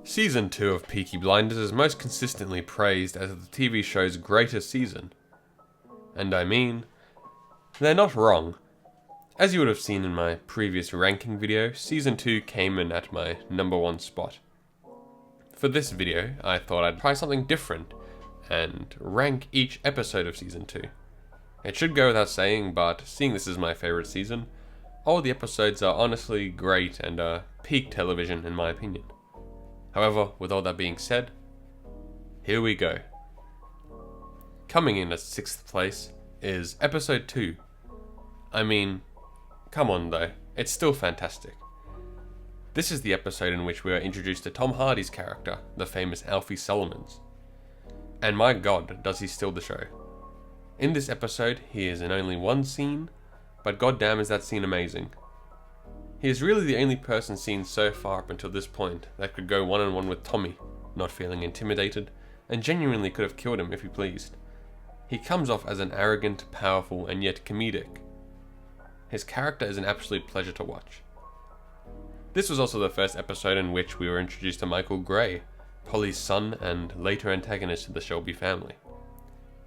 Season 2 of Peaky Blinders is most consistently praised as the TV show's greatest season. And I mean, they're not wrong. As you would have seen in my previous ranking video, Season 2 came in at my number 1 spot. For this video, I thought I'd try something different and rank each episode of Season 2. It should go without saying, but seeing this is my favourite season, all the episodes are honestly great and are peak television in my opinion. However, with all that being said, here we go. Coming in at 6th place is Episode 2. I mean, come on though, it's still fantastic. This is the episode in which we are introduced to Tom Hardy's character, the famous Alfie Solomons. And my god, does he steal the show. In this episode, he is in only one scene, but goddamn is that scene amazing. He is really the only person seen so far up until this point that could go one-on-one with Tommy, not feeling intimidated, and genuinely could have killed him if he pleased. He comes off as an arrogant, powerful, and yet comedic. His character is an absolute pleasure to watch. This was also the first episode in which we were introduced to Michael Gray, Polly's son and later antagonist to the Shelby family.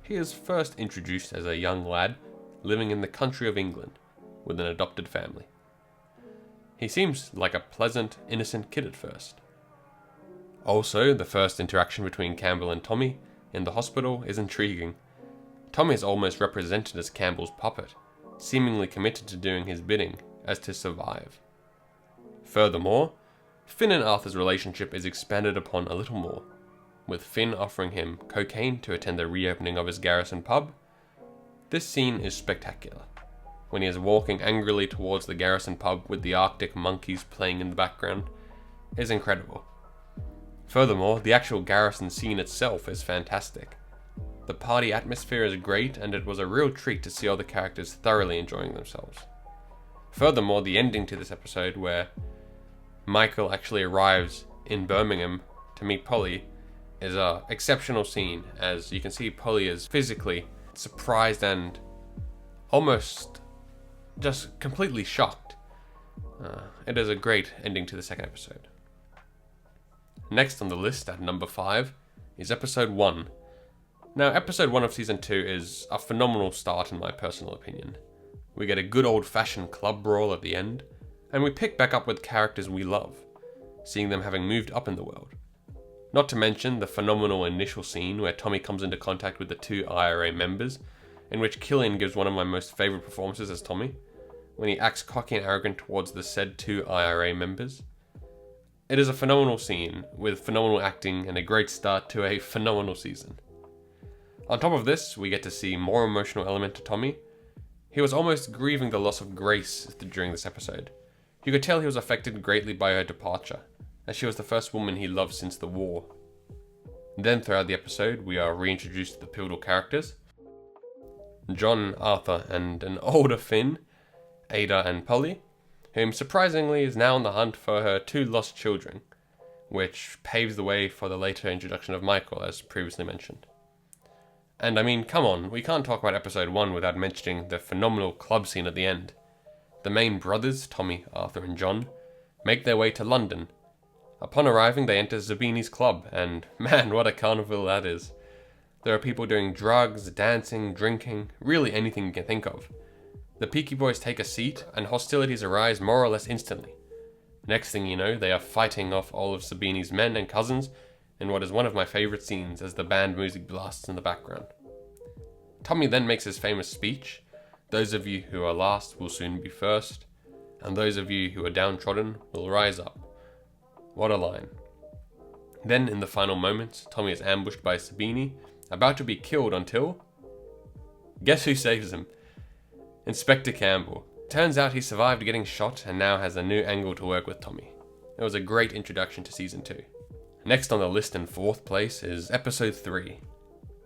He is first introduced as a young lad living in the country of England with an adopted family. He seems like a pleasant, innocent kid at first. Also, the first interaction between Campbell and Tommy in the hospital is intriguing. Tommy is almost represented as Campbell's puppet, seemingly committed to doing his bidding as to survive. Furthermore, Finn and Arthur's relationship is expanded upon a little more, with Finn offering him cocaine to attend the reopening of his garrison pub. This scene is spectacular, when he is walking angrily towards the garrison pub with the Arctic monkeys playing in the background, is incredible. Furthermore, the actual garrison scene itself is fantastic. The party atmosphere is great, and it was a real treat to see all the characters thoroughly enjoying themselves. Furthermore, the ending to this episode, where Michael actually arrives in Birmingham to meet Polly, is an exceptional scene, as you can see Polly is physically surprised and almost just completely shocked. It is a great ending to the second episode. Next on the list at number 5 is Episode 1. Now, Episode 1 of Season 2 is a phenomenal start in my personal opinion. We get a good old-fashioned club brawl at the end, and we pick back up with characters we love, seeing them having moved up in the world. Not to mention the phenomenal initial scene where Tommy comes into contact with the 2 IRA members, in which Killian gives one of my most favourite performances as Tommy, when he acts cocky and arrogant towards the said 2 IRA members. It is a phenomenal scene, with phenomenal acting and a great start to a phenomenal season. On top of this, we get to see more emotional element to Tommy. He was almost grieving the loss of Grace during this episode. You could tell he was affected greatly by her departure, as she was the first woman he loved since the war. Then throughout the episode, we are reintroduced to the pivotal characters: John, Arthur, and an older Finn, Ada and Polly, whom surprisingly is now on the hunt for her 2 lost children, which paves the way for the later introduction of Michael, as previously mentioned. And I mean, come on, we can't talk about Episode 1 without mentioning the phenomenal club scene at the end. The main brothers, Tommy, Arthur, and John, make their way to London. Upon arriving, they enter Zabini's club, and man, what a carnival that is. There are people doing drugs, dancing, drinking, really anything you can think of. The Peaky Boys take a seat, and hostilities arise more or less instantly. Next thing you know, they are fighting off all of Zabini's men and cousins, in what is one of my favourite scenes as the band music blasts in the background. Tommy then makes his famous speech: "Those of you who are last will soon be first, and those of you who are downtrodden will rise up." What a line. Then, in the final moments, Tommy is ambushed by Sabini, about to be killed until... guess who saves him? Inspector Campbell. Turns out he survived getting shot and now has a new angle to work with Tommy. It was a great introduction to Season 2. Next on the list in 4th place is Episode 3.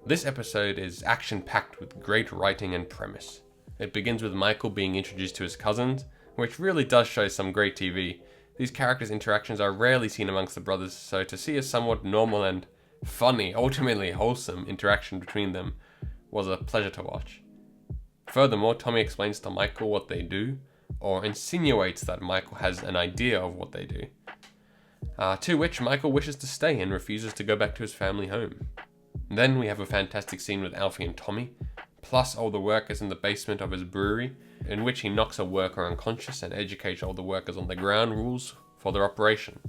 This episode is action-packed with great writing and premise. It begins with Michael being introduced to his cousins, which really does show some great TV. These characters' interactions are rarely seen amongst the brothers, so to see a somewhat normal and funny, ultimately wholesome interaction between them was a pleasure to watch. Furthermore, Tommy explains to Michael what they do, or insinuates that Michael has an idea of what they do. to which Michael wishes to stay and refuses to go back to his family home. Then we have a fantastic scene with Alfie and Tommy, plus all the workers in the basement of his brewery, in which he knocks a worker unconscious and educates all the workers on the ground rules for their operation.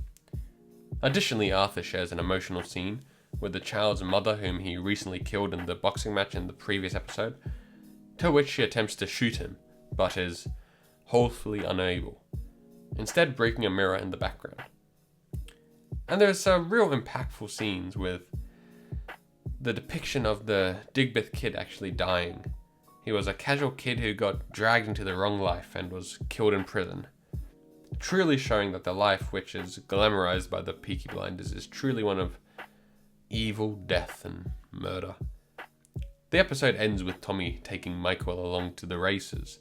Additionally, Arthur shares an emotional scene with the child's mother, whom he recently killed in the boxing match in the previous episode, to which she attempts to shoot him, but is wholly unable, instead breaking a mirror in the background. And there's some real impactful scenes with the depiction of the Digbeth kid actually dying. He was a casual kid who got dragged into the wrong life and was killed in prison, truly showing that the life which is glamorized by the Peaky Blinders is truly one of evil, death, and murder. The episode ends with Tommy taking Michael along to the races,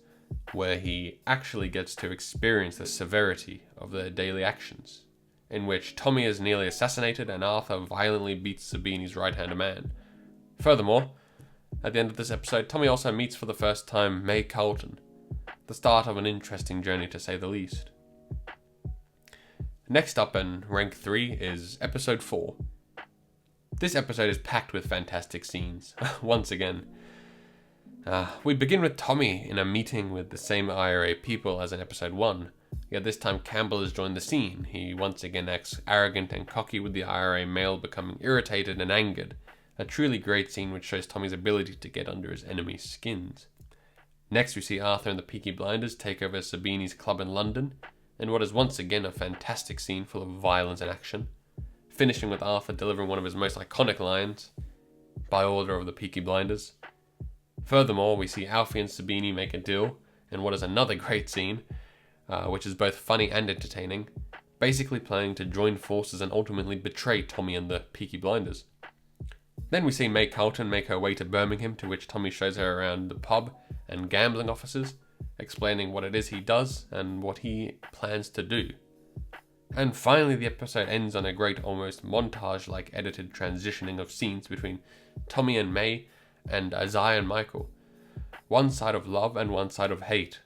where he actually gets to experience the severity of their daily actions, in which Tommy is nearly assassinated and Arthur violently beats Sabini's right-hand man. Furthermore, at the end of this episode, Tommy also meets for the first time May Carlton, the start of an interesting journey to say the least. Next up in rank 3 is episode 4. This episode is packed with fantastic scenes, once again. We begin with Tommy in a meeting with the same IRA people as in episode 1, yet this time Campbell has joined the scene. He once again acts arrogant and cocky, with the IRA male becoming irritated and angered. A truly great scene which shows Tommy's ability to get under his enemies' skins. Next we see Arthur and the Peaky Blinders take over Sabini's club in London, in what is once again a fantastic scene full of violence and action, finishing with Arthur delivering one of his most iconic lines, "By order of the Peaky Blinders." Furthermore, we see Alfie and Sabini make a deal in what is another great scene, which is both funny and entertaining, basically planning to join forces and ultimately betray Tommy and the Peaky Blinders. Then we see May Carlton make her way to Birmingham, to which Tommy shows her around the pub and gambling offices, explaining what it is he does and what he plans to do. And finally, the episode ends on a great, almost montage-like edited transitioning of scenes between Tommy and May and Isaiah and Michael. One side of love and one side of hate.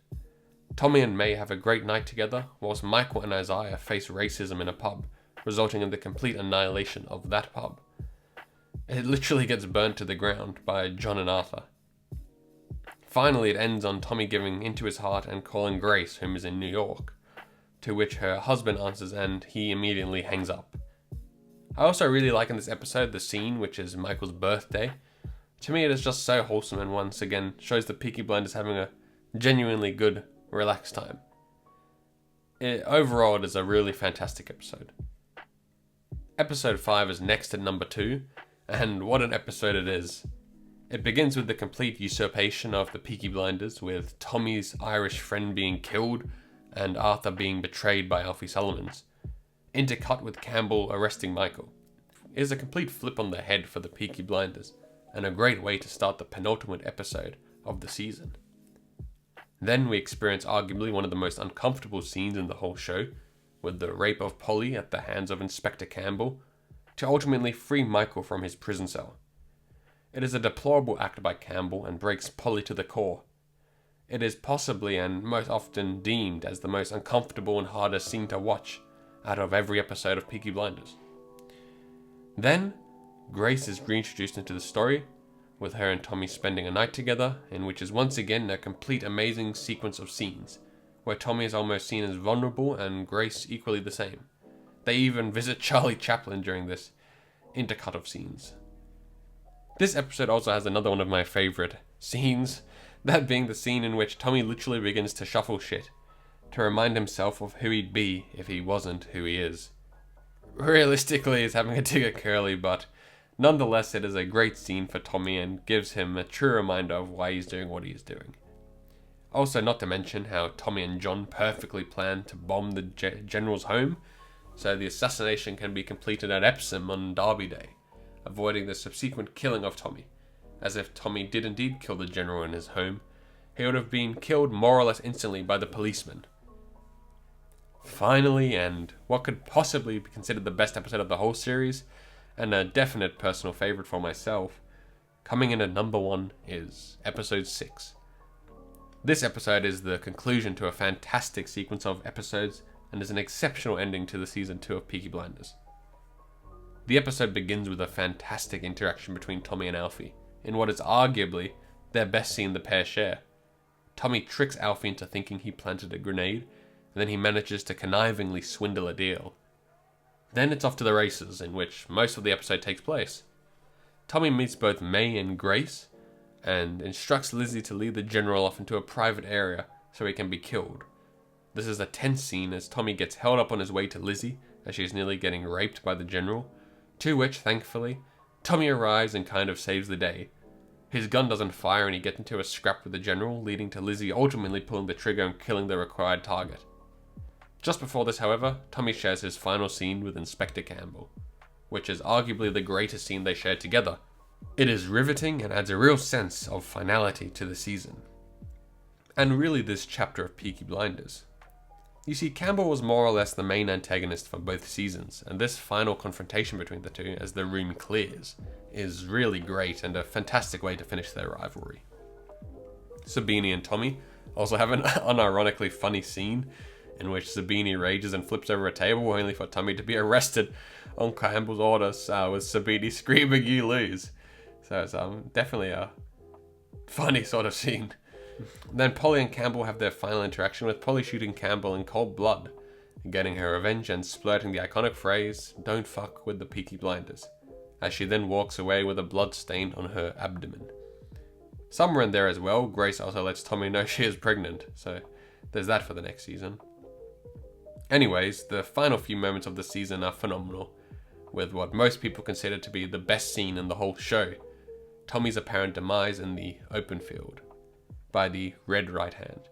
Tommy and May have a great night together, whilst Michael and Isaiah face racism in a pub, resulting in the complete annihilation of that pub. It literally gets burnt to the ground by John and Arthur. Finally, it ends on Tommy giving into his heart and calling Grace, whom is in New York, to which her husband answers and he immediately hangs up. I also really like in this episode the scene, which is Michael's birthday. To me, it is just so wholesome and once again shows the Peaky Blinders having a genuinely good, relaxed time. Overall, it is a really fantastic episode. Episode 5 is next at number 2, and what an episode it is. It begins with the complete usurpation of the Peaky Blinders, with Tommy's Irish friend being killed and Arthur being betrayed by Alfie Solomons, intercut with Campbell arresting Michael. It is a complete flip on the head for the Peaky Blinders, and a great way to start the penultimate episode of the season. Then we experience arguably one of the most uncomfortable scenes in the whole show, with the rape of Polly at the hands of Inspector Campbell, to ultimately free Michael from his prison cell. It is a deplorable act by Campbell and breaks Polly to the core. It is possibly and most often deemed as the most uncomfortable and hardest scene to watch out of every episode of Peaky Blinders. Then, Grace is reintroduced into the story, with her and Tommy spending a night together, in which is once again a complete amazing sequence of scenes, where Tommy is almost seen as vulnerable and Grace equally the same. They even visit Charlie Chaplin during this intercut of scenes. This episode also has another one of my favourite scenes, that being the scene in which Tommy literally begins to shuffle shit, to remind himself of who he'd be if he wasn't who he is. Realistically, he's having a dig at Curly, but nonetheless it is a great scene for Tommy and gives him a true reminder of why he's doing what he's doing. Also, not to mention how Tommy and John perfectly planned to bomb the General's home, so the assassination can be completed at Epsom on Derby Day, avoiding the subsequent killing of Tommy, as if Tommy did indeed kill the General in his home, he would have been killed more or less instantly by the policeman. Finally, and what could possibly be considered the best episode of the whole series, and a definite personal favourite for myself, coming in at number 1 is episode 6. This episode is the conclusion to a fantastic sequence of episodes and is an exceptional ending to the season 2 of Peaky Blinders. The episode begins with a fantastic interaction between Tommy and Alfie, in what is arguably their best scene the pair share. Tommy tricks Alfie into thinking he planted a grenade, and then he manages to connivingly swindle a deal. Then it's off to the races, in which most of the episode takes place. Tommy meets both May and Grace, and instructs Lizzie to lead the general off into a private area so he can be killed. This is a tense scene as Tommy gets held up on his way to Lizzie as she is nearly getting raped by the general, to which, thankfully, Tommy arrives and kind of saves the day. His gun doesn't fire and he gets into a scrap with the general, leading to Lizzie ultimately pulling the trigger and killing the required target. Just before this, however, Tommy shares his final scene with Inspector Campbell, which is arguably the greatest scene they shared together. It is riveting and adds a real sense of finality to the season. And really this chapter of Peaky Blinders. You see, Campbell was more or less the main antagonist for both seasons, and this final confrontation between the two, as the room clears, is really great and a fantastic way to finish their rivalry. Sabini and Tommy also have an unironically funny scene in which Sabini rages and flips over a table only for Tommy to be arrested on Campbell's orders, with Sabini screaming, "You lose." So it's definitely a funny sort of scene. Then Polly and Campbell have their final interaction, with Polly shooting Campbell in cold blood, getting her revenge and splurting the iconic phrase, "Don't fuck with the Peaky Blinders," as she then walks away with a blood stain on her abdomen. Somewhere in there as well, Grace also lets Tommy know she is pregnant, so there's that for the next season. Anyways, the final few moments of the season are phenomenal, with what most people consider to be the best scene in the whole show, Tommy's apparent demise in the open field by the Red Right Hand.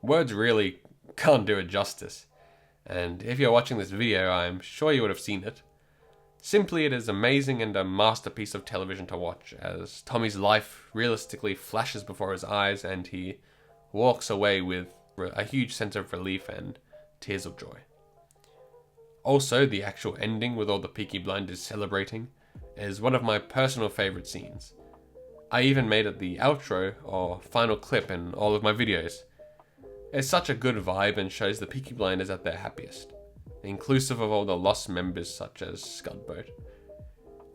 Words really can't do it justice, and if you're watching this video, I'm sure you would have seen it. Simply, it is amazing and a masterpiece of television to watch, as Tommy's life realistically flashes before his eyes and he walks away with a huge sense of relief and tears of joy. Also, the actual ending with all the Peaky Blinders celebrating is one of my personal favourite scenes. I even made it the outro or final clip in all of my videos. It's such a good vibe and shows the Peaky Blinders at their happiest, inclusive of all the lost members such as Scudboat.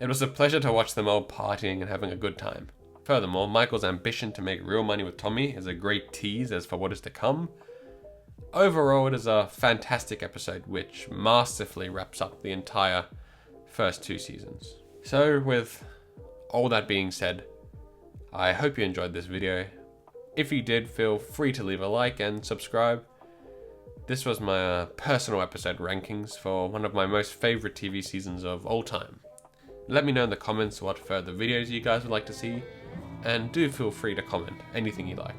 It was a pleasure to watch them all partying and having a good time. Furthermore, Michael's ambition to make real money with Tommy is a great tease as for what is to come. Overall, it is a fantastic episode which masterfully wraps up the entire first 2 seasons. So with all that being said, I hope you enjoyed this video. If you did, feel free to leave a like and subscribe. This was my personal episode rankings for one of my most favourite TV seasons of all time. Let me know in the comments what further videos you guys would like to see, and do feel free to comment anything you like.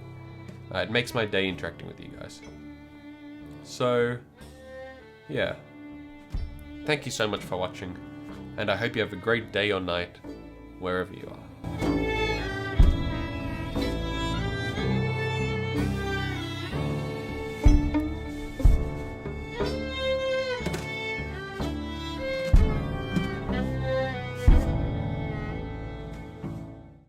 It makes my day interacting with you guys. So, yeah. Thank you so much for watching, and I hope you have a great day or night, wherever you are.